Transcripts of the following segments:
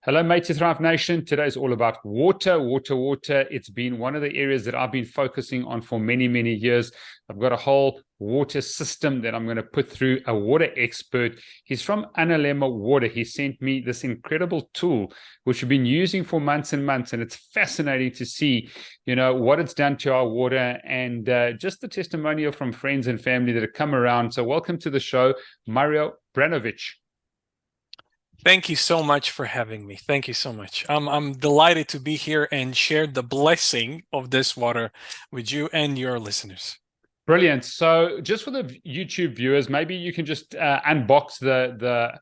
Hello, Mate to Thrive Nation. Today is all about water, water, water. It's been one of the areas that I've been focusing on for many, many years. I've got a whole water system that I'm going to put through a water expert. He's from Analemma Water. He sent me this incredible tool, which we've been using for months and months. And it's fascinating to see, what it's done to our water and just the testimonial from friends and family that have come around. So welcome to the show, Mario Brainovic. Thank you so much for having me. Thank you so much. I'm delighted to be here and share the blessing of this water with you and your listeners. Brilliant. So just for the YouTube viewers, maybe you can just unbox the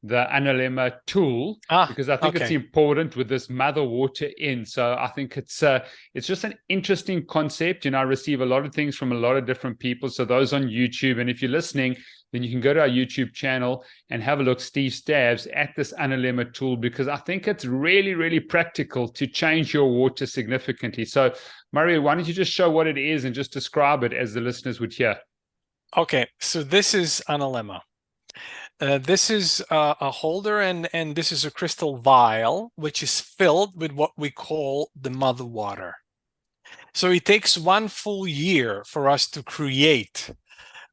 Analemma tool, because I think it's important with this mother water in. So I think it's just an interesting concept. I receive a lot of things from a lot of different people. So those on YouTube, and if you're listening, then you can go to our YouTube channel and have a look, Steve Stabs, at this Analemma tool, because I think it's really, really practical to change your water significantly. So Mario, why don't you just show what it is and just describe it as the listeners would hear? Okay, so this is Analemma. This is a holder, and this is a crystal vial, which is filled with what we call the mother water. So it takes 1 full year for us to create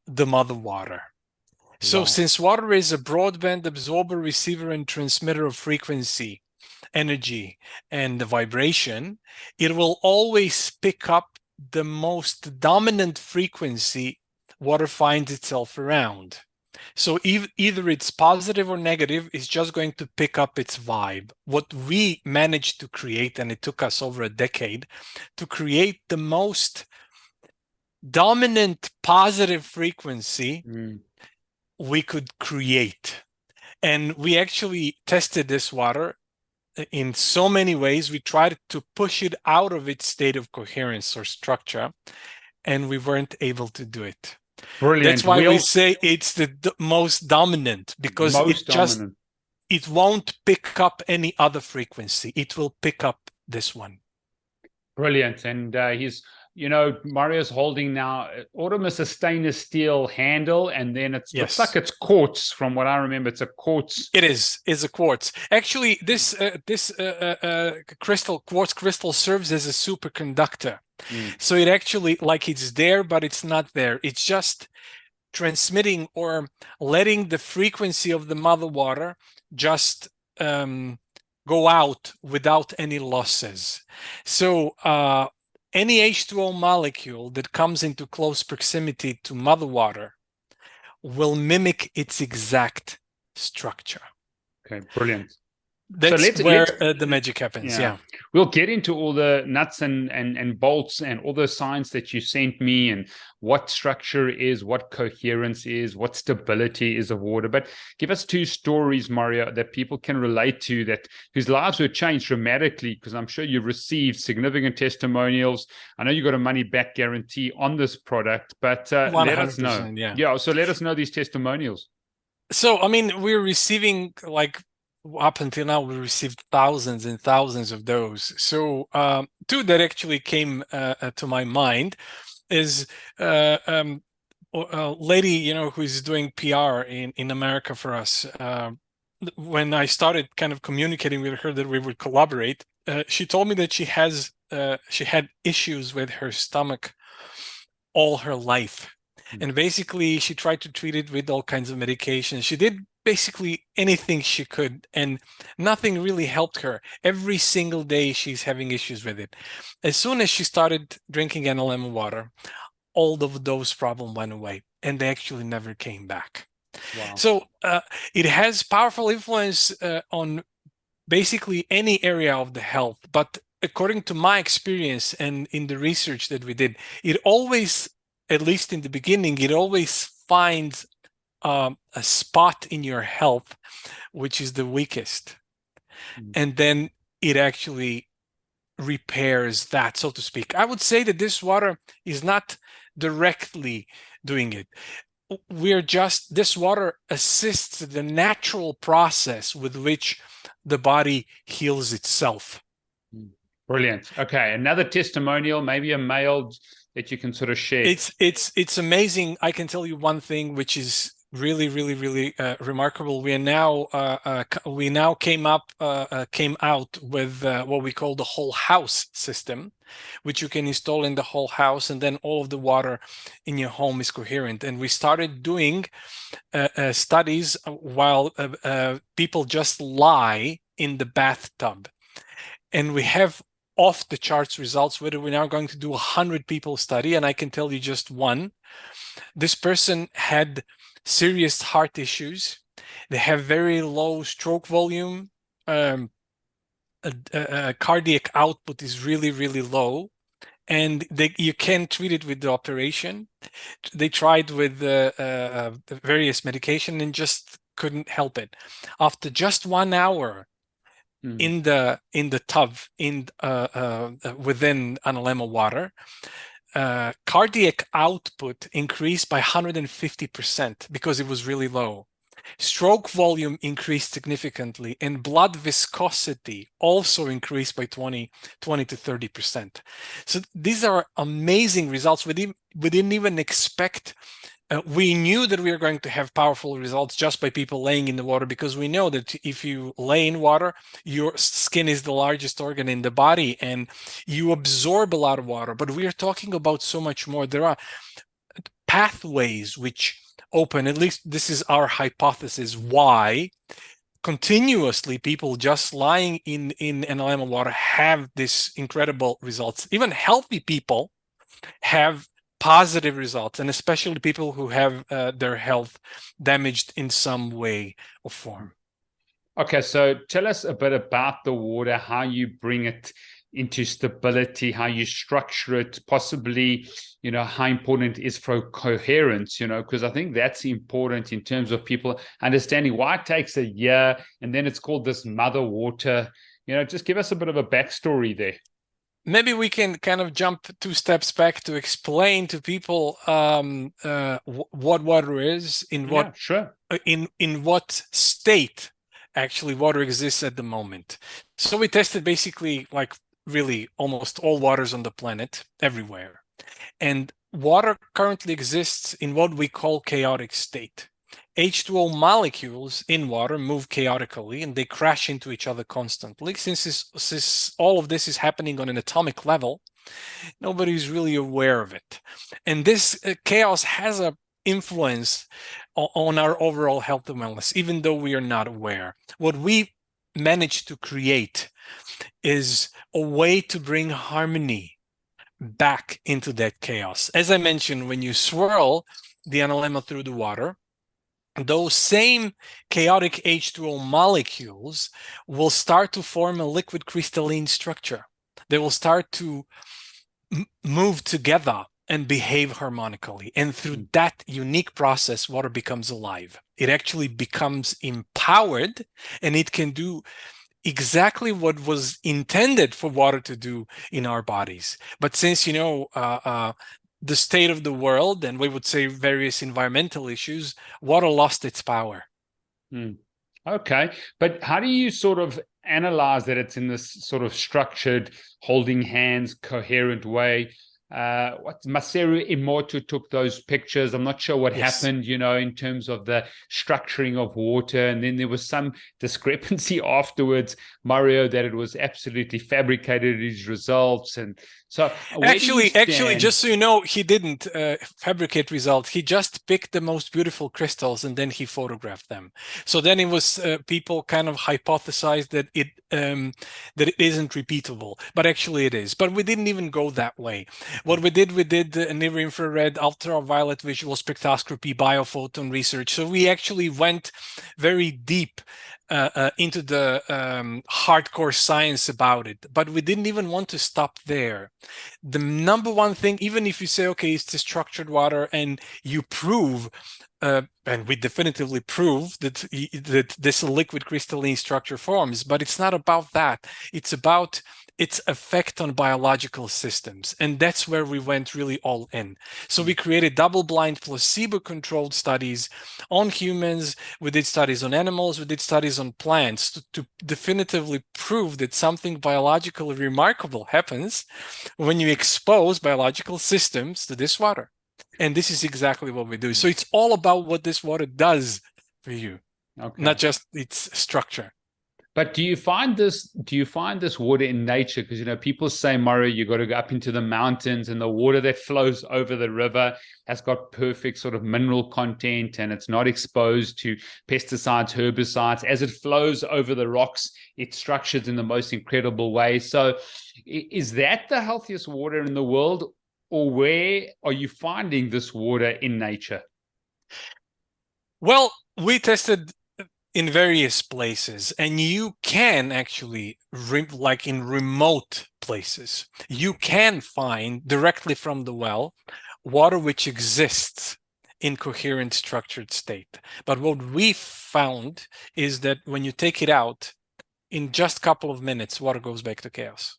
the mother water. So Wow. Since water is a broadband absorber, receiver, and transmitter of frequency, energy, and the vibration, it will always pick up the most dominant frequency water finds itself around. So either it's positive or negative, it's just going to pick up its vibe. What we managed to create, and it took us over a decade, to create the most dominant positive frequency we could create. And we actually tested this water in so many ways. We tried to push it out of its state of coherence or structure, and we weren't able to do it. Brilliant. That's why we say it's the most dominant, because it won't pick up any other frequency. It will pick up this one. Brilliant. And Mario's holding now almost a stainless steel handle, and then it looks like it's quartz. From what I remember, it's a quartz. It is. It's a quartz. Actually, this quartz crystal serves as a superconductor. So it actually, like, it's there, but it's not there. It's just transmitting or letting the frequency of the mother water just go out without any losses. So any H2O molecule that comes into close proximity to mother water will mimic its exact structure. Okay, brilliant. That's where the magic happens. Yeah. We'll get into all the nuts and bolts and all the science that you sent me, and what structure is, what coherence is, what stability is of water. But give us 2 stories, Mario, that people can relate to, whose lives were changed dramatically, because I'm sure you've received significant testimonials. I know you got a money back guarantee on this product, but let us know. So let us know these testimonials. So, I mean, we're receiving, like, up until now, we received thousands and thousands of those. So 2 that actually came to my mind is a lady, who is doing PR in America for us. When I started kind of communicating with her that we would collaborate, she told me that she had issues with her stomach all her life. And basically, she tried to treat it with all kinds of medications. She did basically anything she could, and nothing really helped her. Every single day, she's having issues with it. As soon as she started drinking Analemma water, all of those problems went away, and they actually never came back. Wow. So it has powerful influence on basically any area of the health. But according to my experience and in the research that we did, it always, at least in the beginning, it always finds a spot in your health which is the weakest. And then it actually repairs that, so to speak. I would say that this water is not directly doing it. This water assists the natural process with which the body heals itself. Brilliant. Okay, another testimonial, maybe a male that you can sort of share. It's amazing. I can tell you one thing, which is really, really, really remarkable. We now came out with what we call the whole house system, which you can install in the whole house, and then all of the water in your home is coherent. And we started doing studies while people just lie in the bathtub, and we have off the charts results. Whether we're now going to do 100 people study, and I can tell you just one. This person had serious heart issues. They have very low stroke volume. Cardiac output is really, really low, and you can treat it with the operation. They tried with various medication and just couldn't help it. After just 1 hour in the tub within Analemma Water, cardiac output increased by 150% because it was really low. Stroke volume increased significantly, and blood viscosity also increased by 20 to 30%. So these are amazing results. We didn't even expect. We knew that we were going to have powerful results just by people laying in the water, because we know that if you lay in water, your skin is the largest organ in the body and you absorb a lot of water. But we are talking about so much more. There are pathways which open, at least this is our hypothesis, why continuously people just lying in Analemma water have this incredible results. Even healthy people have positive results, and especially people who have their health damaged in some way or form. Okay, so tell us a bit about the water, how you bring it into stability, how you structure it, possibly, how important it is for coherence, because I think that's important in terms of people understanding why it takes a year and then it's called this mother water. Just give us a bit of a backstory there. Maybe we can kind of jump 2 steps back to explain to people what water is, in what state actually water exists at the moment. So we tested basically like really almost all waters on the planet, everywhere. And water currently exists in what we call chaotic state. H2O molecules in water move chaotically and they crash into each other constantly. Since all of this is happening on an atomic level, nobody's really aware of it. And this chaos has an influence on our overall health and wellness, even though we are not aware. What we managed to create is a way to bring harmony back into that chaos. As I mentioned, when you swirl the Analemma through the water, those same chaotic H2O molecules will start to form a liquid crystalline structure. They will start to move together and behave harmonically. And through that unique process, water becomes alive. It actually becomes empowered, and it can do exactly what was intended for water to do in our bodies. But since, the state of the world, and we would say various environmental issues, water lost its power. Okay. But how do you sort of analyze that it's in this sort of structured, holding hands, coherent way? Masaru Emoto took those pictures. I'm not sure what happened, in terms of the structuring of water. And then there was some discrepancy afterwards, Mario, that it was absolutely fabricated, his results. And so actually, just so you know, he didn't fabricate results. He just picked the most beautiful crystals and then he photographed them. So then it was people kind of hypothesized that it isn't repeatable, but actually it is. But we didn't even go that way. What we did near-infrared, ultraviolet visual spectroscopy, biophoton research. So we actually went very deep into the hardcore science about it, but we didn't even want to stop there. The number one thing, even if you say, okay, it's the structured water, and you prove, and we definitively prove that this liquid crystalline structure forms, but it's not about that. It's about its effect on biological systems. And that's where we went really all in. So we created double-blind placebo-controlled studies on humans. We did studies on animals. We did studies on plants to definitively prove that something biologically remarkable happens when you expose biological systems to this water. And this is exactly what we do. So it's all about what this water does for you, not just its structure. But do you find this water in nature? Because, you know, people say, Mario, you got to go up into the mountains, and the water that flows over the river has got perfect sort of mineral content, and it's not exposed to pesticides, herbicides. As it flows over the rocks, it's structured in the most incredible way. So is that the healthiest water in the world, or where are you finding this water in nature? Well, we tested in various places, and you can actually, like in remote places, you can find directly from the well water which exists in coherent structured state. But what we found is that when you take it out, in just a couple of minutes, water goes back to chaos.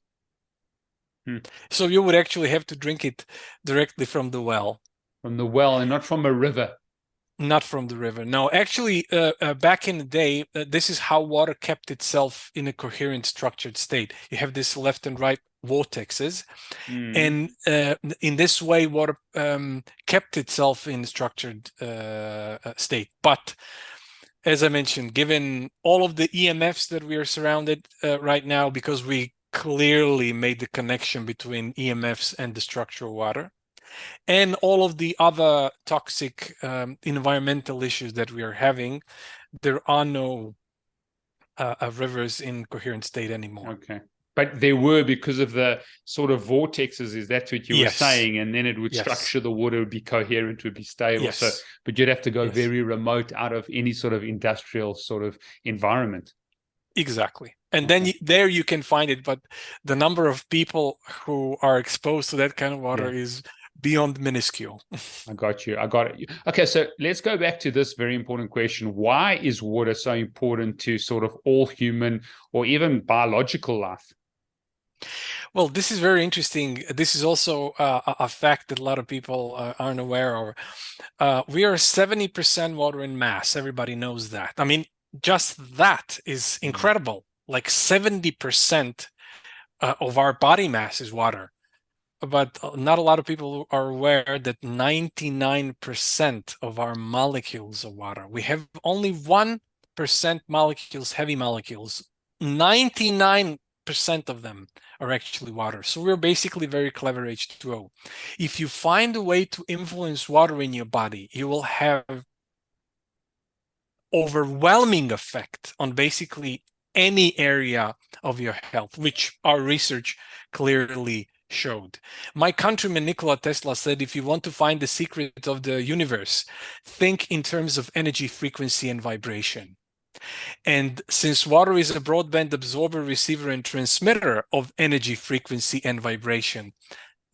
So you would actually have to drink it directly from the well. From the well, and not from a river. Not from the river. No, actually, back in the day, this is how water kept itself in a coherent structured state. You have this left and right vortexes. And in this way, water kept itself in a structured state. But as I mentioned, given all of the EMFs that we are surrounded right now, because we clearly made the connection between EMFs and the structure of water, and all of the other toxic environmental issues that we are having, there are no rivers in coherent state anymore. Okay. But there were, because of the sort of vortexes, is that what you were saying? And then it would structure the water, would be coherent, would be stable. So, but you'd have to go very remote out of any sort of industrial sort of environment. Exactly. And then there you can find it. But the number of people who are exposed to that kind of water is beyond minuscule. I got you. Okay, so let's go back to this very important question. Why is water so important to sort of all human or even biological life? Well, this is very interesting. This is also a fact that a lot of people aren't aware of. We are 70% water in mass. Everybody knows that. I mean, just that is incredible. Like 70% of our body mass is water. But not a lot of people are aware that 99% of our molecules are water. We have only 1% molecules, heavy molecules. 99% of them are actually water. So we're basically very clever H2O. If you find a way to influence water in your body, you will have overwhelming effect on basically any area of your health, which our research clearly showed. My countryman Nikola Tesla said, if you want to find the secret of the universe, think in terms of energy, frequency, and vibration. And since water is a broadband absorber, receiver, and transmitter of energy, frequency, and vibration,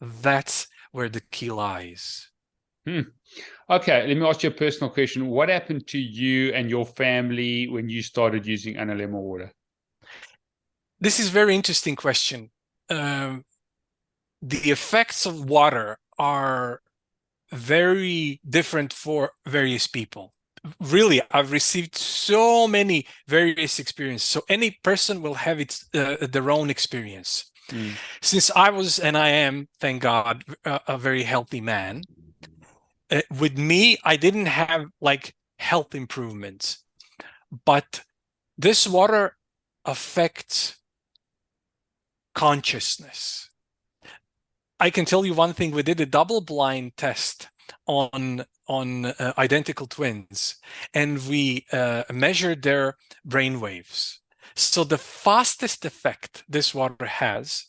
that's where the key lies. Okay, let me ask you a personal question. What happened to you and your family when you started using Analemma water? This is a very interesting question. The effects of water are very different for various people. Really, I've received so many various experiences. So any person will have their own experience. Since I was, and I am, thank God, a very healthy man, with me, I didn't have like health improvements, but this water affects consciousness. I can tell you one thing. We did a double-blind test on identical twins, and we measured their brain waves. So the fastest effect this water has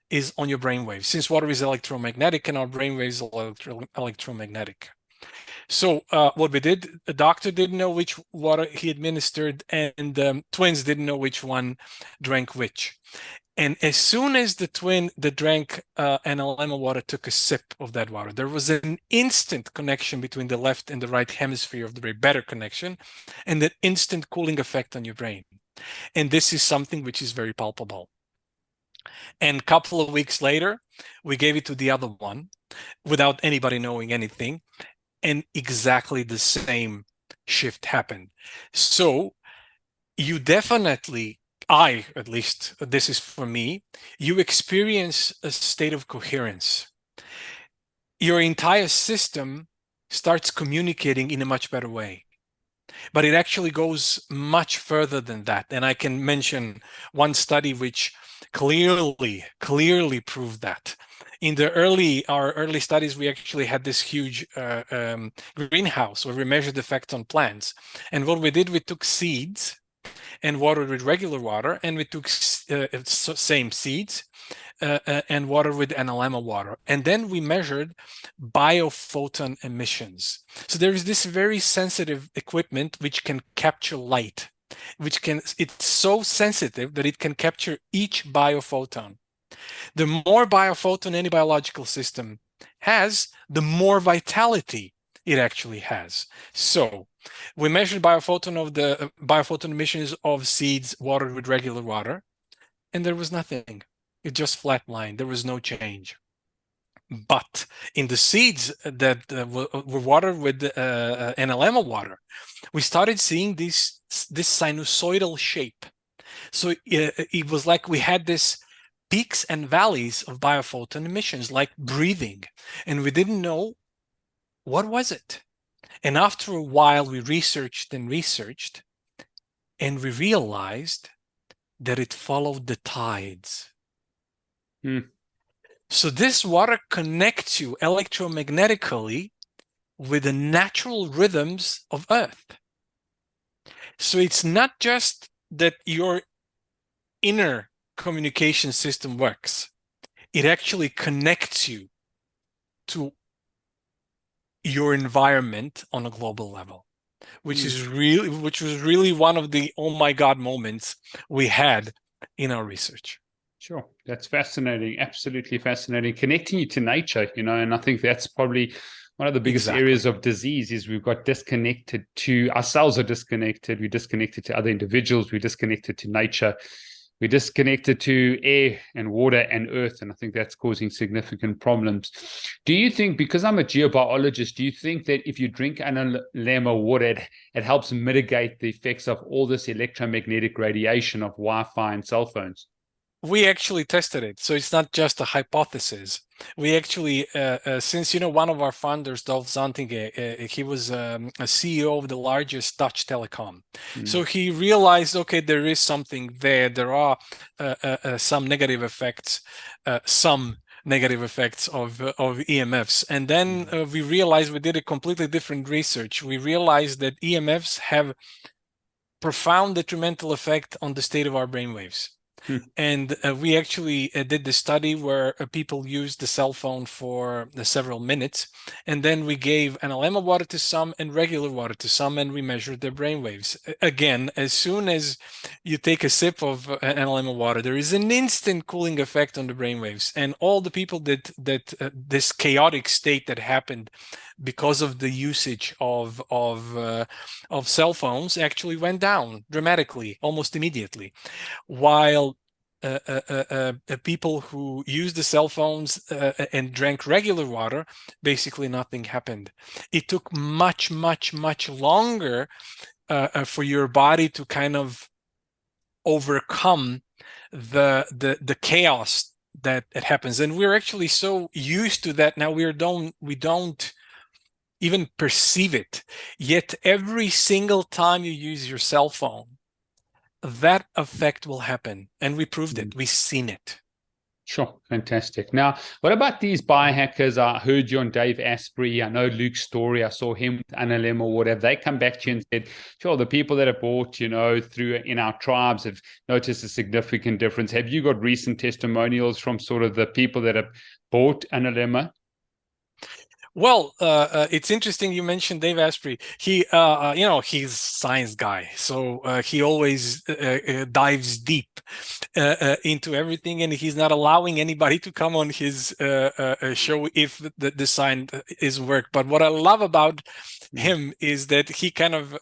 is on your brain waves, since water is electromagnetic and our brain waves are electromagnetic. So what we did, the doctor didn't know which water he administered, and twins didn't know which one drank which. And as soon as the twin that drank Analemma water took a sip of that water, there was an instant connection between the left and the right hemisphere of the brain, better connection, and an instant cooling effect on your brain. And this is something which is very palpable. And a couple of weeks later, we gave it to the other one without anybody knowing anything. And exactly the same shift happened. So you definitely, at least, this is for me, you experience a state of coherence. your entire system starts communicating in a much better way. But it actually goes much further than that. And I can mention one study which clearly proved that. In our early studies, we actually had this huge greenhouse where we measured the effect on plants. And what we did, we took seeds and watered with regular water, and we took same seeds and water with Analemma water. And then we measured biophoton emissions. So there is this very sensitive equipment which can capture light, it's so sensitive that it can capture each biophoton. The more biophoton any biological system has, the more vitality it actually has. So we measured biophoton emissions of seeds watered with regular water, and there was nothing. It just flatlined. There was no change. But in the seeds that were watered with Analemma water, we started seeing this sinusoidal shape. So it was like we had this peaks and valleys of biophoton emissions, like breathing, and we didn't know what was it. And after a while, we researched, and we realized that it followed the tides. So this water connects you electromagnetically with the natural rhythms of Earth. So it's not just that your inner communication system works. It actually connects you to your environment on a global level, which was really one of the oh my God moments we had in our research. Sure. That's fascinating. Absolutely fascinating. Connecting you to nature, and I think that's probably one of the biggest areas of disease is we've got disconnected to ourselves, are disconnected. We're disconnected to other individuals. We're disconnected to nature. We're disconnected to air and water and earth. And I think that's causing significant problems. Do you think, because I'm a geobiologist, do you think that if you drink Analemma water, it helps mitigate the effects of all this electromagnetic radiation of Wi-Fi and cell phones? We actually tested it. So it's not just a hypothesis. We actually, since, one of our founders, Dolf Zantinge, he was a CEO of the largest Dutch telecom. So he realized, okay, there is something there. There are some negative effects, of EMFs. And then we realized we did a completely different research. We realized that EMFs have profound detrimental effect on the state of our brainwaves. And we actually did the study where people used the cell phone for several minutes, and then we gave Analemma water to some and regular water to some, and we measured their brainwaves. Again, as soon as you take a sip of Analemma water, there is an instant cooling effect on the brainwaves, and all the people that this chaotic state that happened because of the usage of cell phones actually went down dramatically, almost immediately, while people who used the cell phones and drank regular water, basically nothing happened. It took much longer for your body to kind of overcome the chaos that it happens, and we're actually so used to that now we don't even perceive it. Yet every single time you use your cell phone, that effect will happen. And we proved it. We've seen it. Sure. Fantastic. Now, what about these biohackers? I heard you on Dave Asprey. I know Luke's story. I saw him with Analemma or whatever. They come back to you and said, sure, the people that have bought, through in our tribes have noticed a significant difference. Have you got recent testimonials from sort of the people that have bought Analemma? Well, it's interesting you mentioned Dave Asprey. He, he's a science guy, so he always dives deep into everything, and he's not allowing anybody to come on his show if the science is work. But what I love about him is that he kind of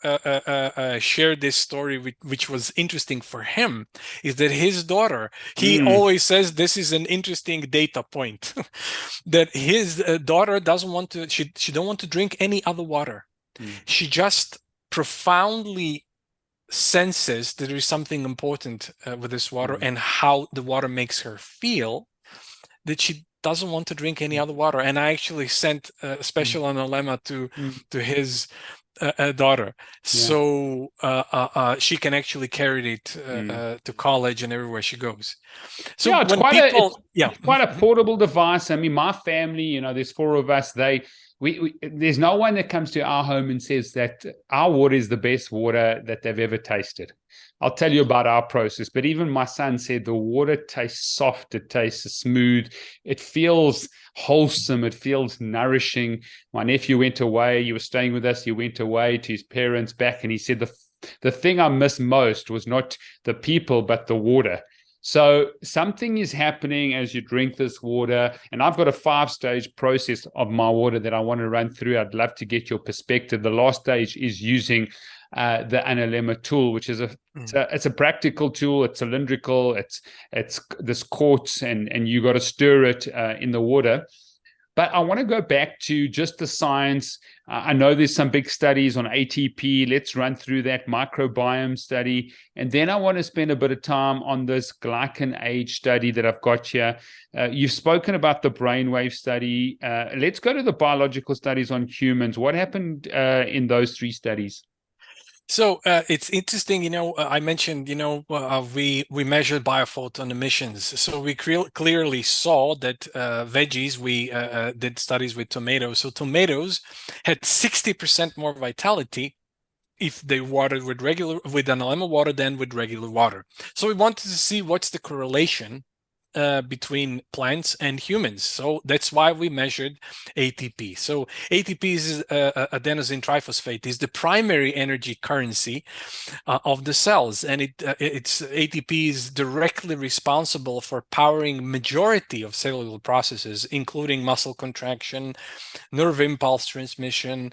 shared this story, which was interesting for him, is that his daughter, he always says this is an interesting data point, that his daughter doesn't want to, she don't want to drink any other water. She just profoundly senses that there is something important with this water and how the water makes her feel, that she doesn't want to drink any other water. And I actually sent a special Analemma to his daughter, so she can actually carry it to college and everywhere she goes. So yeah, it's quite a portable device. I mean, my family, you know, there's 4 of us. There's no one that comes to our home and says that our water is the best water that they've ever tasted. I'll tell you about our process, but even my son said the water tastes soft, it tastes smooth, it feels wholesome, it feels nourishing. My nephew went away, he was staying with us, he went away to his parents back, and he said the thing I miss most was not the people, but the water. So something is happening as you drink this water, and I've got a 5-stage process of my water that I want to run through. I'd love to get your perspective. The last stage is using the Analemma tool, which is it's a practical tool. It's cylindrical. It's this quartz, and you got to stir it in the water. But I want to go back to just the science. I know there's some big studies on ATP. Let's run through that microbiome study. And then I want to spend a bit of time on this glycan age study that I've got here. You've spoken about the brainwave study. Let's go to the biological studies on humans. What happened in those 3 studies? So it's interesting, you know, I mentioned, you know, we measured biophoton emissions. So we clearly saw that veggies, we did studies with tomatoes. So tomatoes had 60% more vitality if they watered with Analemma water than with regular water. So we wanted to see what's the correlation between plants and humans. So that's why we measured ATP. So ATP is adenosine triphosphate, is the primary energy currency of the cells, and it's ATP is directly responsible for powering majority of cellular processes, including muscle contraction, nerve impulse transmission,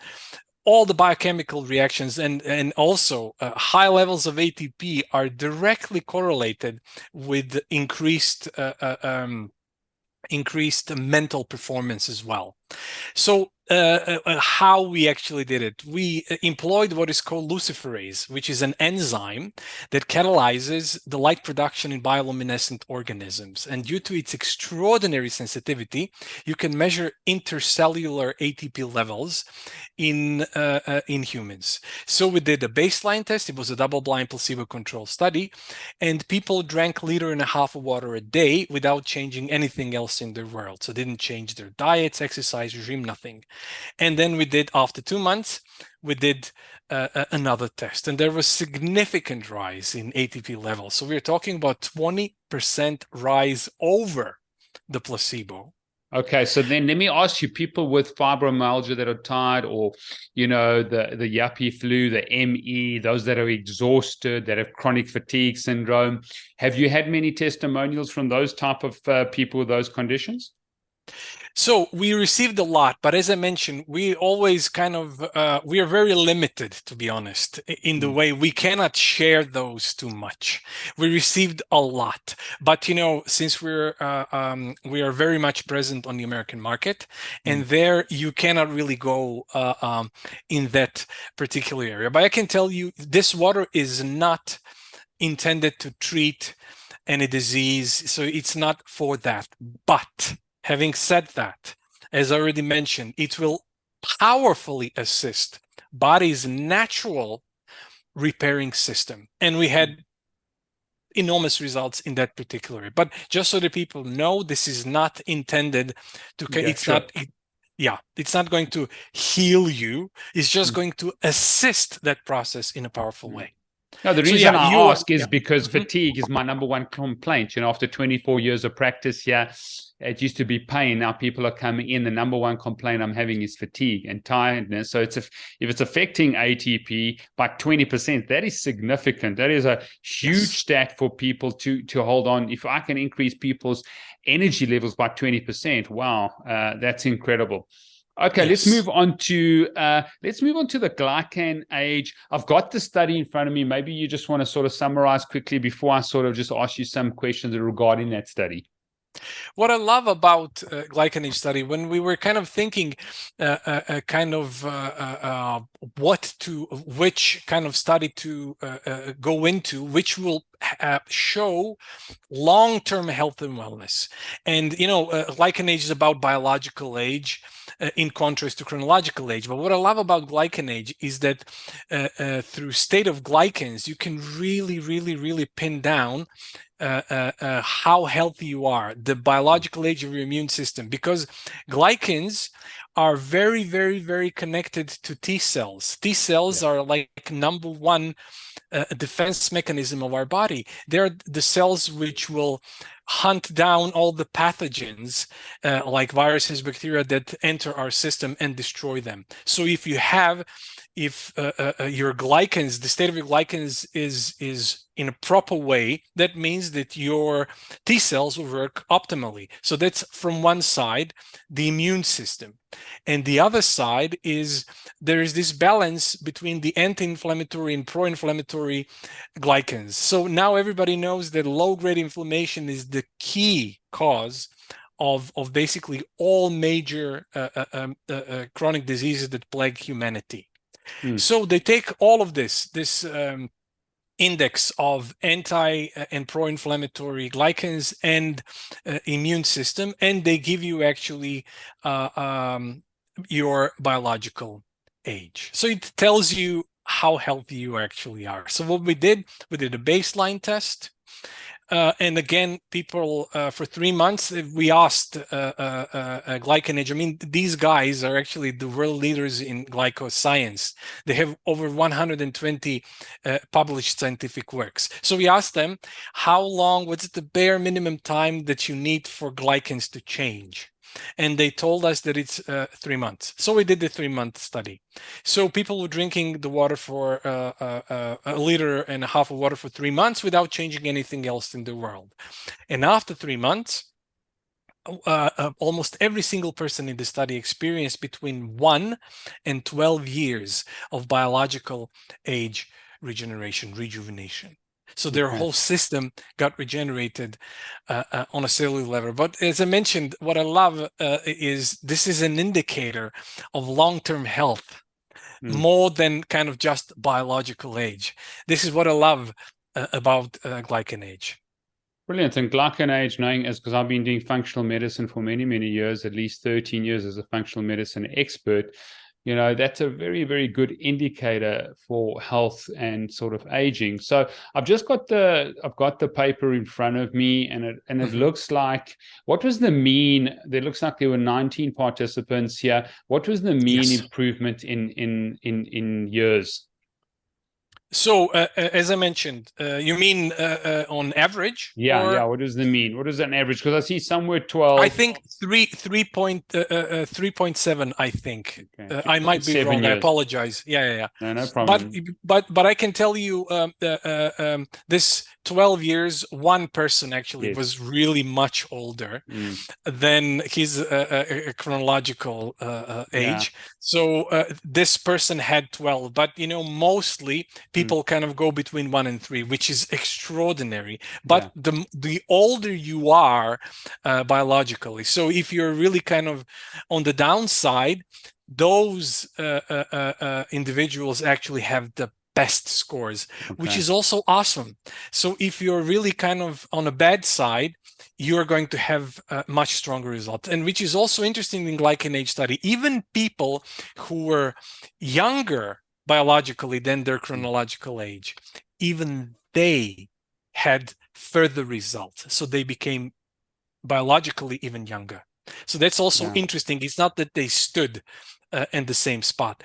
all the biochemical reactions, and also high levels of ATP are directly correlated with increased mental performance as well. So how we actually did it, we employed what is called luciferase, which is an enzyme that catalyzes the light production in bioluminescent organisms. And due to its extraordinary sensitivity, you can measure intercellular ATP levels in humans. So we did a baseline test. It was a double-blind placebo-controlled study, and people drank 1.5 liters of water a day without changing anything else in their world. So didn't change their diets, exercise regime, nothing. And then we did, after 2 months, we did another test, and there was significant rise in ATP levels. So we're talking about 20% rise over the placebo. Okay, so then let me ask you, people with fibromyalgia that are tired, or, you know, the yuppie flu, the ME, those that are exhausted, that have chronic fatigue syndrome, have you had many testimonials from those type of people with those conditions? So we received a lot, but as I mentioned, we always kind of, we are very limited, to be honest, in the way we cannot share those too much. We received a lot, but, you know, since we are very much present on the American market, and there you cannot really go in that particular area. But I can tell you, this water is not intended to treat any disease, so it's not for that. But having said that, as I already mentioned, it will powerfully assist body's natural repairing system. And we had enormous results in that particular area. But just so that people know, this is not intended to, it's not going to heal you. It's just going to assist that process in a powerful way. No, the reason I ask is because fatigue is my number one complaint. You know, after 24 years of practice, it used to be pain. Now people are coming in. The number one complaint I'm having is fatigue and tiredness. So if it's affecting ATP by 20%, that is significant. That is a huge stat for people to hold on. If I can increase people's energy levels by 20%, wow, that's incredible. Okay, let's move on to the glycan age. I've got the study in front of me. Maybe you just want to sort of summarize quickly before I sort of just ask you some questions regarding that study. What I love about glycanage study, when we were kind of thinking which kind of study to go into, which will show long-term health and wellness. And, glycanage is about biological age in contrast to chronological age. But what I love about glycanage is that through state of glycans, you can really, really, really pin down how healthy you are, the biological age of your immune system, because glycans are very, very, very connected to T cells. T cells are like number one defense mechanism of our body. They're the cells which will hunt down all the pathogens like viruses, bacteria that enter our system and destroy them. So if your glycans, the state of your glycans is in a proper way, that means that your T cells will work optimally. So that's from one side, the immune system. And the other side is there is this balance between the anti-inflammatory and pro-inflammatory glycans. So now everybody knows that low-grade inflammation is the key cause of basically all major chronic diseases that plague humanity. So they take all of this index of anti and pro-inflammatory glycans and immune system, and they give you actually your biological age. So it tells you how healthy you actually are. So what we did a baseline test. And again, people for 3 months, we asked glycanage. I mean, these guys are actually the world leaders in glycoscience. They have over 120 published scientific works. So we asked them, how long, what's the bare minimum time that you need for glycans to change? And they told us that it's 3 months. So we did the 3-month study. So people were drinking the water for 1.5 liters of water for 3 months without changing anything else in the world. And after 3 months, almost every single person in the study experienced between 1 and 12 years of biological age rejuvenation. So their whole system got regenerated on a cellular level. But as I mentioned, what I love is this is an indicator of long-term health more than kind of just biological age. This is what I love about glycanage. Brilliant. And glycanage, knowing as because I've been doing functional medicine for many, many years, at least 13 years as a functional medicine expert, that's a very, very good indicator for health and sort of aging. So I've got the paper in front of me, and it looks like, what was the mean? There looks like there were 19 participants here. What was the mean improvement in years? So, as I mentioned, you mean on average? Yeah. What is the mean? What is an average? Because I see somewhere 12. I think 3.7. I think I might be wrong. Years. I apologize. Yeah. No problem. But I can tell you this 12 years. One person actually was really much older than his chronological age. So this person had 12. But mostly people kind of go between 1 and 3, which is extraordinary. But the older you are biologically, so if you're really kind of on the downside, those individuals actually have the best scores, which is also awesome. So if you're really kind of on a bad side, you're going to have much stronger results. And which is also interesting in glycanage study, even people who were younger biologically than their chronological age, even they had further results. So they became biologically even younger. So that's also interesting. It's not that they stood in the same spot.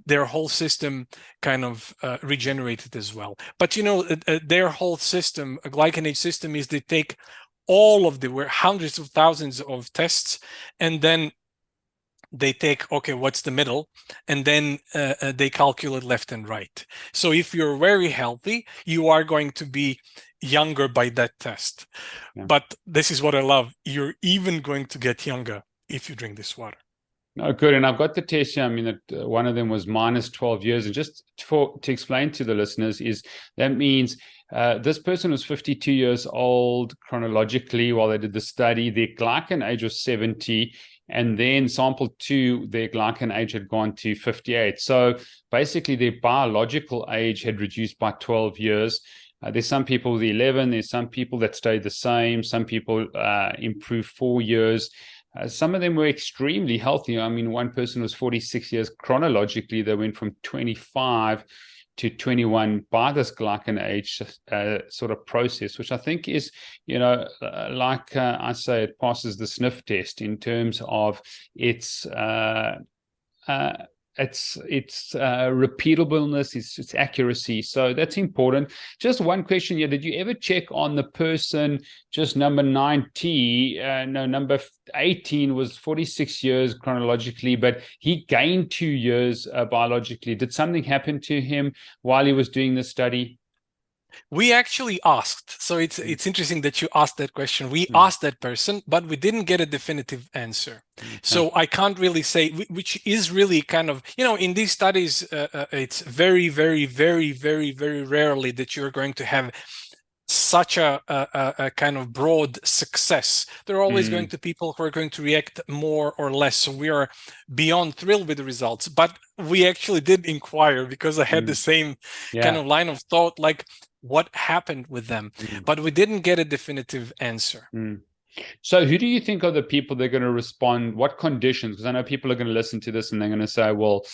Their whole system kind of regenerated as well. But their whole system, a glycanage system, is they take all of hundreds of thousands of tests, and then they take, what's the middle? And then they calculate left and right. So if you're very healthy, you are going to be younger by that test. But this is what I love. You're even going to get younger if you drink this water. No, good. And I've got the test here. I mean, one of them was minus 12 years. And just to explain to the listeners is that means this person was 52 years old chronologically while they did the study. Their glycan age was 70. And then sample 2, their glycan age had gone to 58. So basically their biological age had reduced by 12 years. There's some people with 11. There's some people that stayed the same. Some people improved 4 years. Some of them were extremely healthy. I mean, one person was 46 years chronologically. They went from 25 to 21 by this glycan age sort of process, which I think is, like I say, it passes the sniff test in terms of its repeatableness, its accuracy. So that's important. Just one question here. Did you ever check on the person, just number 19, number 18 was 46 years chronologically, but he gained 2 years biologically. Did something happen to him while he was doing the study? We actually asked. So it's interesting that you asked that question. We asked that person, but we didn't get a definitive answer. Okay. So I can't really say, which is really kind of, in these studies, it's very, very, very, very, very rarely that you're going to have such a kind of broad success. There are always going to be people who are going to react more or less. So we are beyond thrilled with the results. But we actually did inquire because I had the same kind of line of thought, like, what happened with them, but we didn't get a definitive answer. So who do you think are the people that are going to respond? What conditions? Because I know people are going to listen to this and they're going to say, well,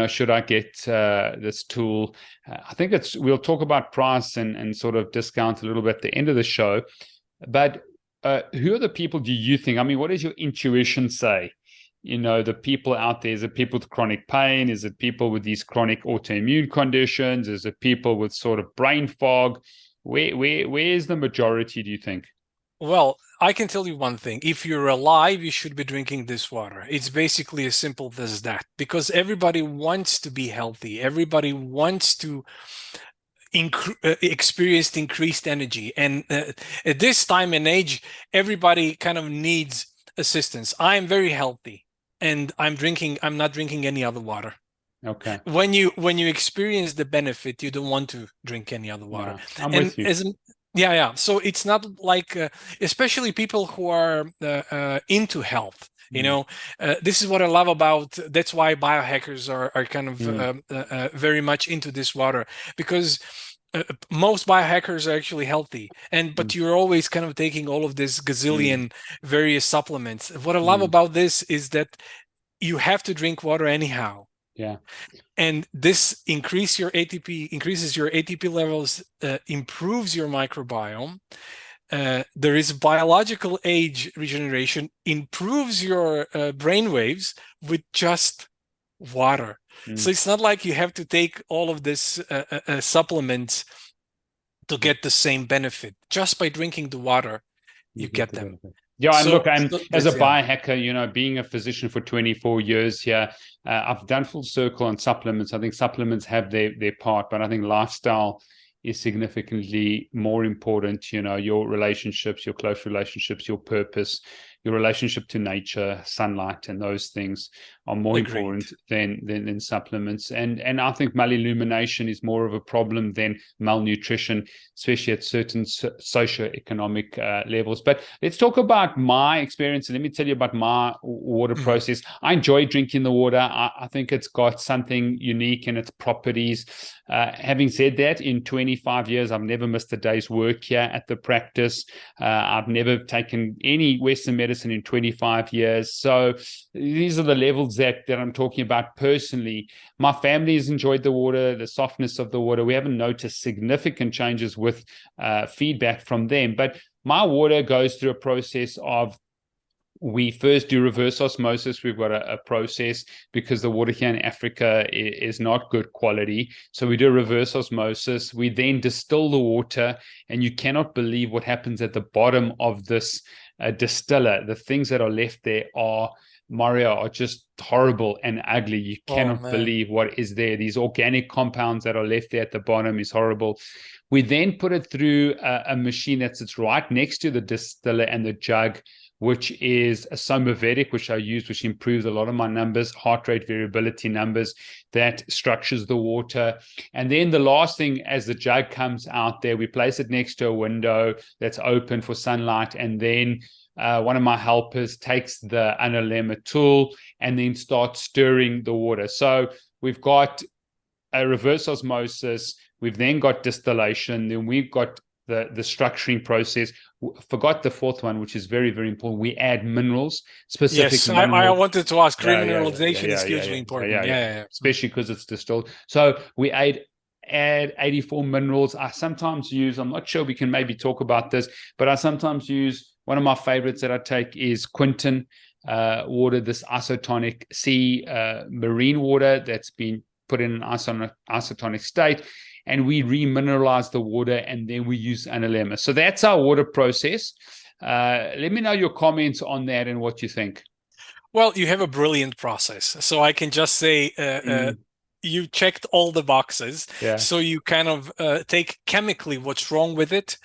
should I get this tool? I think we'll talk about price and sort of discount a little bit at the end of the show. But who are the people do you think? I mean, what does your intuition say? The people out there, is it people with chronic pain? Is it people with these chronic autoimmune conditions? Is it people with sort of brain fog? Where is the majority, do you think? Well, I can tell you one thing. If you're alive, you should be drinking this water. It's basically as simple as that, because everybody wants to be healthy. Everybody wants to experience increased energy. And at this time and age, everybody kind of needs assistance. I am very healthy and I'm not drinking any other water. Okay. When you experience the benefit, you don't want to drink any other water. No, I'm with you. Yeah. So it's not like, especially people who are into health. This is what I love about. That's why biohackers are kind of very much into this water, because most biohackers are actually healthy, but you're always kind of taking all of this gazillion various supplements. What I love about this is that you have to drink water anyhow. Yeah. And this increases your ATP levels, improves your microbiome. There is biological age regeneration, improves your brain waves with just water. So it's not like you have to take all of this supplements to get the same benefit. Just by drinking the water, you get them. Yeah, and look, as a biohacker, being a physician for 24 years here, I've done full circle on supplements. I think supplements have their part, but I think lifestyle is significantly more important. Your relationships, your close relationships, your purpose, your relationship to nature, sunlight, and those things are more important than supplements. And I think malillumination is more of a problem than malnutrition, especially at certain socioeconomic levels. But let's talk about my experience, and let me tell you about my water process. I enjoy drinking the water. I think it's got something unique in its properties. Having said that, in 25 years, I've never missed a day's work here at the practice. I've never taken any Western medicine in 25 years. So these are the levels that I'm talking about personally. My family has enjoyed the water, the softness of the water. We haven't noticed significant changes with feedback from them. But my water goes through a process of, we first do reverse osmosis. We've got a process because the water here in Africa is not good quality. So we do reverse osmosis. We then distill the water, and you cannot believe what happens at the bottom of this distiller. The things that are left there Mario, are just horrible and ugly. You cannot believe what is there. These organic compounds that are left there at the bottom is horrible. We then put it through a machine that sits right next to the distiller and the jug, which is a somavedic, which I use, which improves a lot of my numbers, heart rate variability numbers, that structures the water. And then the last thing, as the jug comes out there, we place it next to a window that's open for sunlight. And then one of my helpers takes the Analemma tool and then starts stirring the water. So we've got a reverse osmosis, we've then got distillation, then we've got the structuring process. Forgot the fourth one, which is very, very important. We add minerals, specific minerals. I wanted to ask, remineralization is hugely important. Especially because it's distilled. So we add 84 minerals. I sometimes use, I'm not sure, we can maybe talk about this, but I sometimes use, one of my favorites that I take is Quinton water, this isotonic sea marine water that's been put in an isotonic state, and we remineralize the water, and then we use Analemma. So that's our water process. Let me know your comments on that and what you think. Well, you have a brilliant process. So I can just say you checked all the boxes. So you kind of take chemically what's wrong with it,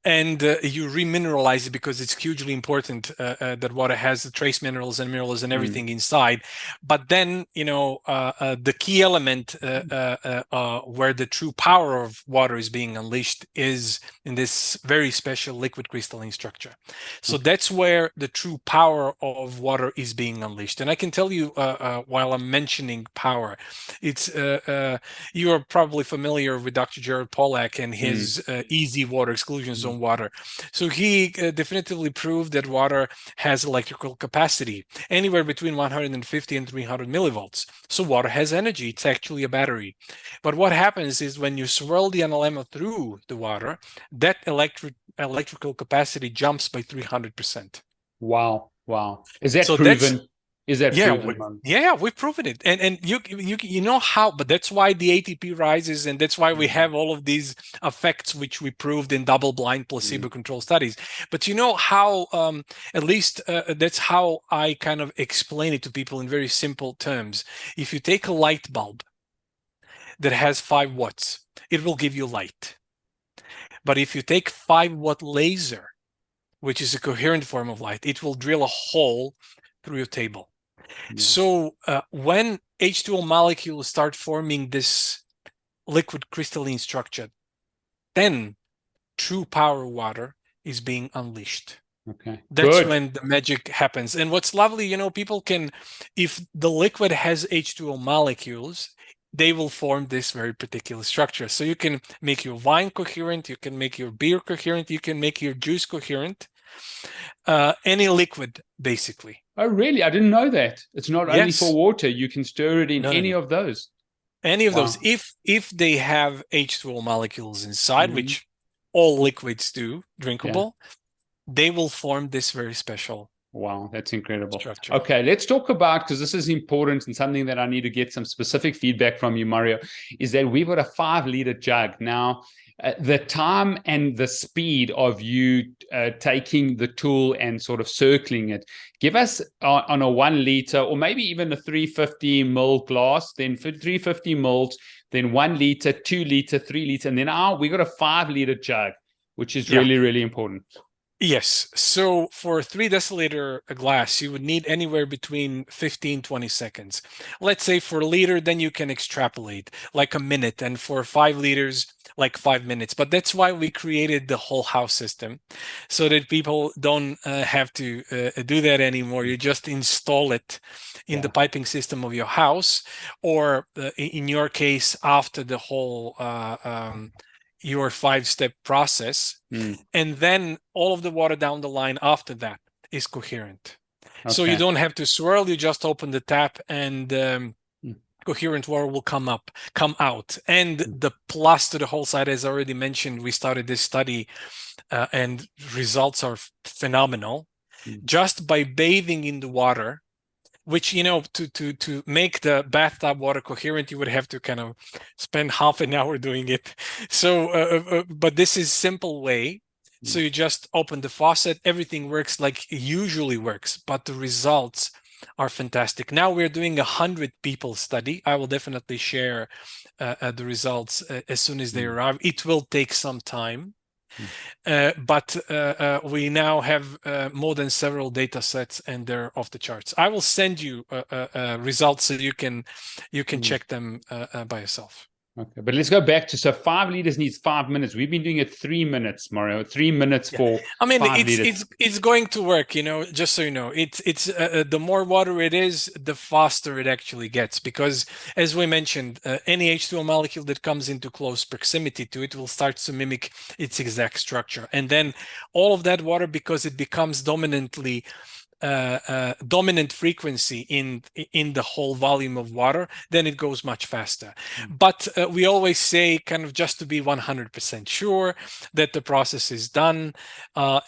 and you remineralize it, because it's hugely important that water has the trace minerals and minerals and everything inside. But then, the key element where the true power of water is being unleashed is in this very special liquid crystalline structure. So that's where the true power of water is being unleashed. And I can tell you, while I'm mentioning power, it's you are probably familiar with Dr. Jared Pollack and his easy water exclusion zone water. So he definitively proved that water has electrical capacity anywhere between 150 and 300 millivolts. So water has energy. It's actually a battery. But what happens is when you swirl the Analemma through the water, that electrical capacity jumps by 300%. Wow. Is that proven? Is that proven? Yeah, we've proven it, and you know how, but that's why the ATP rises, and that's why we have all of these effects which we proved in double-blind placebo-controlled studies. But you know how, at least that's how I kind of explain it to people in very simple terms. If you take a light bulb that has 5 watts, it will give you light. But if you take 5-watt laser, which is a coherent form of light, it will drill a hole through your table. So when H2O molecules start forming this liquid crystalline structure, then true power water is being unleashed. That's when the magic happens. And what's lovely, people can, if the liquid has H2O molecules, they will form this very particular structure. So you can make your wine coherent, you can make your beer coherent, you can make your juice coherent, any liquid, basically. Oh, really? I didn't know that. It's not only for water. You can stir it in any of those. Any of those. If they have H2O molecules inside, which all liquids do, drinkable, they will form this very special. Wow, that's incredible. Structure. Okay, let's talk about, because this is important and something that I need to get some specific feedback from you, Mario, is that we've got a 5-liter jug. Now, the time and the speed of you taking the tool and sort of circling it, give us on a 1 liter, or maybe even a 350 ml glass, then for 350 ml, then 1 liter, 2 liter, 3 liter, and then we got a 5-liter jug, which is really, really important. Yes. So for a 3 deciliter glass, you would need anywhere between 15, 20 seconds. Let's say for a liter, then you can extrapolate like a minute. And for 5 liters, like 5 minutes. But that's why we created the whole house system, so that people don't have to do that anymore. You just install it in the piping system of your house, or in your case, after the whole your 5-step process, and then all of the water down the line after that is coherent. So you don't have to swirl, you just open the tap, and coherent water will come out. And the plus to the whole side, as I already mentioned, we started this study and results are phenomenal. Just by bathing in the water, which, to make the bathtub water coherent, you would have to kind of spend half an hour doing it. So, but this is simple way. So you just open the faucet, everything works like it usually works, but the results are fantastic. Now we're doing 100 people study. I will definitely share the results as soon as they arrive. It will take some time. But we now have more than several data sets, and they're off the charts. I will send you results so you can check them by yourself. Okay, but let's go back to, so 5 liters needs 5 minutes. We've been doing it 3 minutes, Mario. 3 minutes for 5 liters. It's going to work, just so you know. It's the more water it is, the faster it actually gets, because as we mentioned, any H2O molecule that comes into close proximity to it will start to mimic its exact structure, and then all of that water, because it becomes dominantly dominant frequency in the whole volume of water, then it goes much faster. But we always say, kind of just to be 100% sure that the process is done,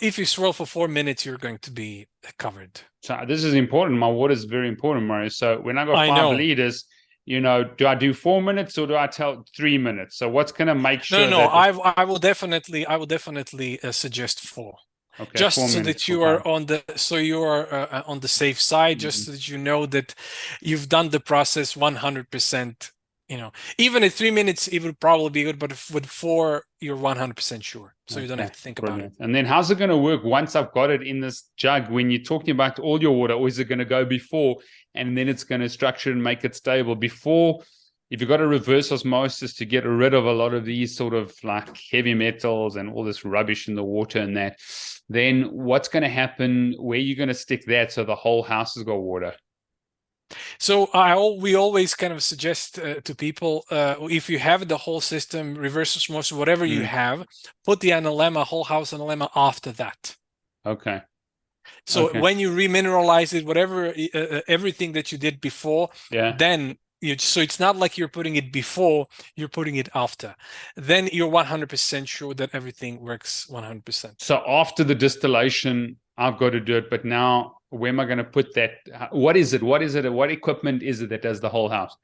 if you swirl for 4 minutes, you're going to be covered. So this is important. My water is very important, Mario. So when I go 5 liters, do I do 4 minutes or do I tell 3 minutes? So what's going to make sure? No, I will definitely suggest 4. Okay, just so that you are on the safe side, just so that you know that you've done the process 100%. Even at 3 minutes, it would probably be good, but with 4, you're 100% sure, so you don't have to think about it. And then how's it going to work once I've got it in this jug? When you're talking about all your water, or is it going to go before, and then it's going to structure and make it stable before? If you've got a reverse osmosis to get rid of a lot of these sort of like heavy metals and all this rubbish in the water and that, then what's going to happen? Where are you going to stick that so the whole house has got water? So we always kind of suggest to people, if you have the whole system, reverse osmosis, whatever you have, put the Analemma, whole house Analemma after that. Okay. So when you remineralize it, whatever, everything that you did before, then so it's not like you're putting it before, you're putting it after. Then you're 100% sure that everything works 100%. So after the distillation, I've got to do it. But now, where am I going to put that? What is it? What equipment is it that does the whole house?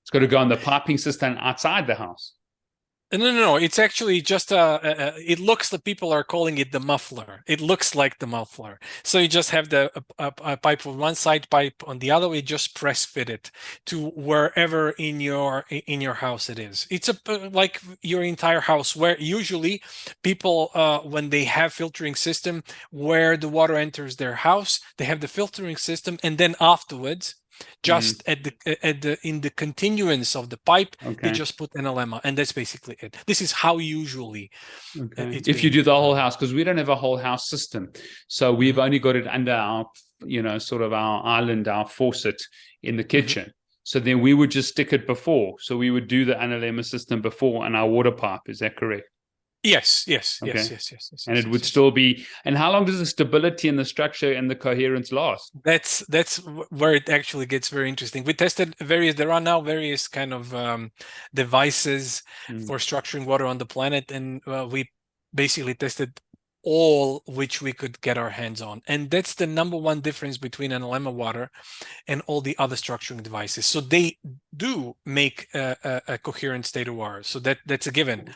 It's got to go on the piping system outside the house. No. It's actually just it looks like people are calling it the muffler. It looks like the muffler. So you just have the a pipe on one side, pipe on the other. We just press fit it to wherever in your house it is. It's like your entire house, where usually people when they have filtering system where the water enters their house, they have the filtering system, and then afterwards, just in the continuance of the pipe, they just put Analemma, and that's basically it. This is how usually if you do the whole house, because we don't have a whole house system, so we've only got it under our sort of our island, our faucet in the kitchen. So then we would just stick it before, so we would do the Analemma system before on our water pipe. Is that correct? Yes. And it would still be. And how long does the stability and the structure and the coherence last? That's where it actually gets very interesting. We tested there are now various kind of devices for structuring water on the planet, and we basically tested all which we could get our hands on, and that's the number one difference between Ańalemma water and all the other structuring devices. So they do make a coherent state of water, so that's a given.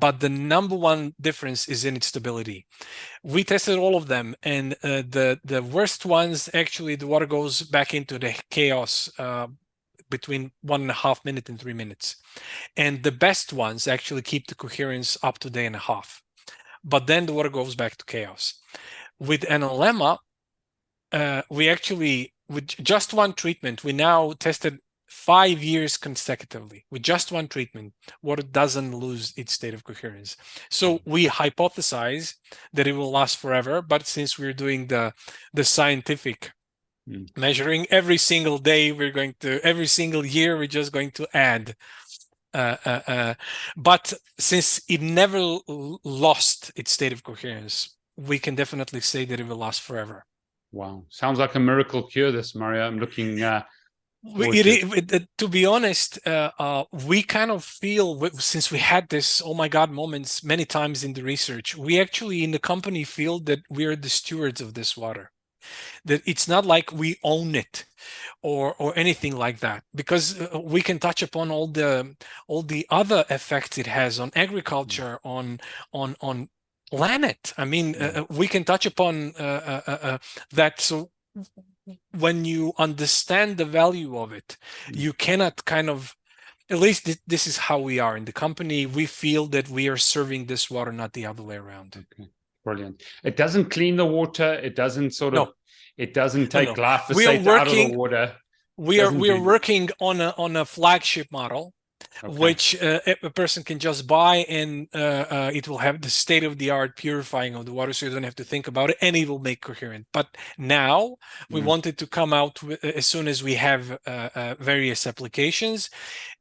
But the number one difference is in its stability. We tested all of them, and the worst ones, actually the water goes back into the chaos between 1.5 minutes and 3 minutes, and the best ones actually keep the coherence up to 1.5 days. But then the water goes back to chaos. With Analemma, we actually, with just one treatment, we now tested 5 years consecutively. With just one treatment, water doesn't lose its state of coherence. So we hypothesize that it will last forever, but since we're doing the scientific measuring, every single day, every single year, we're just going to add. But since it never lost its state of coherence, we can definitely say that it will last forever. Wow, sounds like a miracle cure, this, Mario. I'm looking to be honest, we kind of feel, since we had this oh my god moments many times in the research, we actually in the company feel that we are the stewards of this water, that it's not like we own it or anything like that, because we can touch upon all the other effects it has on agriculture, on planet. I mean, we can touch upon that. So when you understand the value of it, you cannot kind of At least this is how we are in the company. We feel that we are serving this water, not the other way around. Okay, brilliant. It doesn't clean the water. It doesn't sort of. No. It doesn't take glyphosate out of the water. We are working on a flagship model, which a person can just buy, and it will have the state-of-the-art purifying of the water, so you don't have to think about it, and it will make coherent. But now we wanted to come out with, as soon as we have various applications.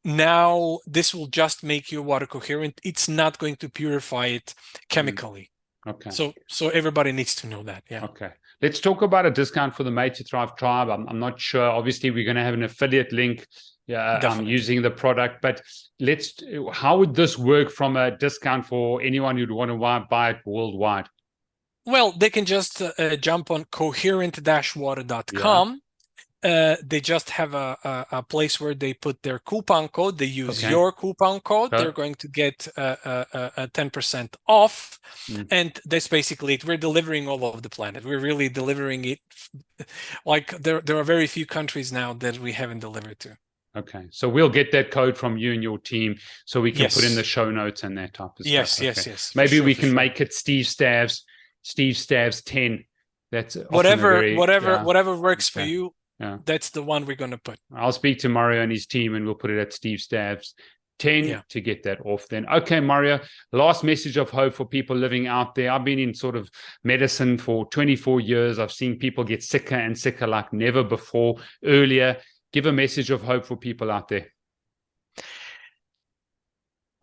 Now this will just make your water coherent. It's not going to purify it chemically. Okay. So everybody needs to know that. Yeah. Okay. Let's talk about a discount for the Made to Thrive Tribe. I'm not sure. Obviously, we're going to have an affiliate link using the product, but how would this work from a discount for anyone who'd want to buy it worldwide? Well, they can just jump on coherent-water.com. They just have a place where they put their coupon code. They use your coupon code. They're going to get a 10% off. And that's basically it. We're delivering all over the planet. We're really delivering it. Like there are very few countries now that we haven't delivered to. Okay. So we'll get that code from you and your team so we can put in the show notes and that type of stuff. Yes. Maybe we can make it Steve Stavs 10. That's whatever works for you. Yeah. That's the one we're going to put. I'll speak to Mario and his team, and we'll put it at Steve Stavs 10 to get that off then. Okay, Mario, last message of hope for people living out there. I've been in sort of medicine for 24 years. I've seen people get sicker and sicker like never before. Earlier, give a message of hope for people out there.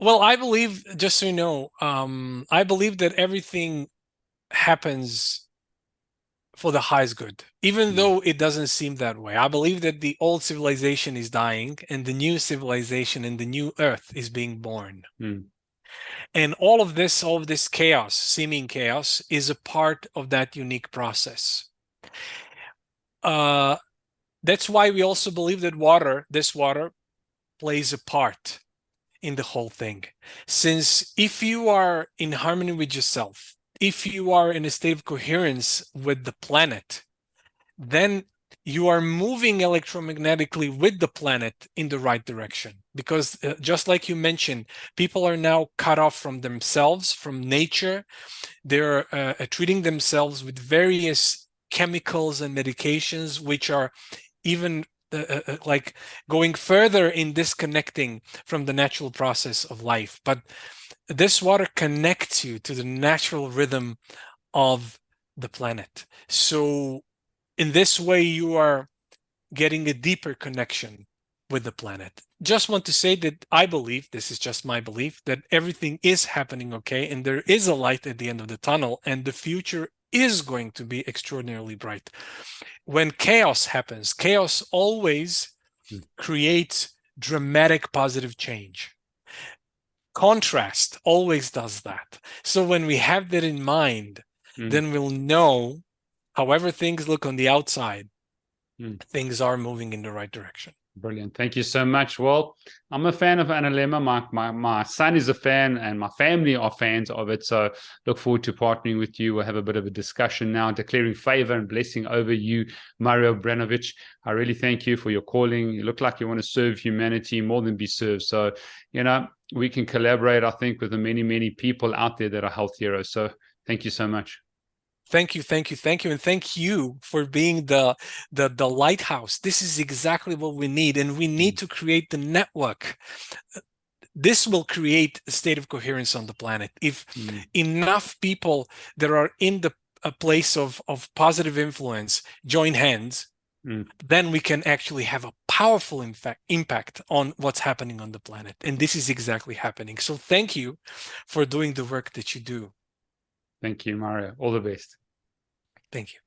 Well, I believe, just so you know, I believe that everything happens for the highest good, even though it doesn't seem that way. I believe that the old civilization is dying and the new civilization and the new earth is being born. And all of this chaos, seeming chaos, is a part of that unique process. That's why we also believe that this water plays a part in the whole thing. Since if you are in harmony with yourself, if you are in a state of coherence with the planet, then you are moving electromagnetically with the planet in the right direction. Because just like you mentioned, people are now cut off from themselves, from nature. They're treating themselves with various chemicals and medications, which are even like going further in disconnecting from the natural process of life. But this water connects you to the natural rhythm of the planet. So in this way, you are getting a deeper connection with the planet. Just want to say that I believe, this is just my belief, that everything is happening okay, and there is a light at the end of the tunnel, and the future is going to be extraordinarily bright. When chaos happens, chaos always creates dramatic positive change. Contrast always does that. So when we have that in mind, then we'll know, however things look on the outside, things are moving in the right direction. Brilliant. Thank you so much. Well, I'm a fan of Analemma. My son is a fan and my family are fans of it. So look forward to partnering with you. We'll have a bit of a discussion now, declaring favor and blessing over you, Mario Brainovic. I really thank you for your calling. You look like you want to serve humanity more than be served. So, we can collaborate, I think, with the many, many people out there that are health heroes. So thank you so much. Thank you. And thank you for being the lighthouse. This is exactly what we need. And we need to create the network. This will create a state of coherence on the planet. If enough people that are in a place of positive influence join hands, then we can actually have a powerful impact on what's happening on the planet. And this is exactly happening. So thank you for doing the work that you do. Thank you, Mario. All the best. Thank you.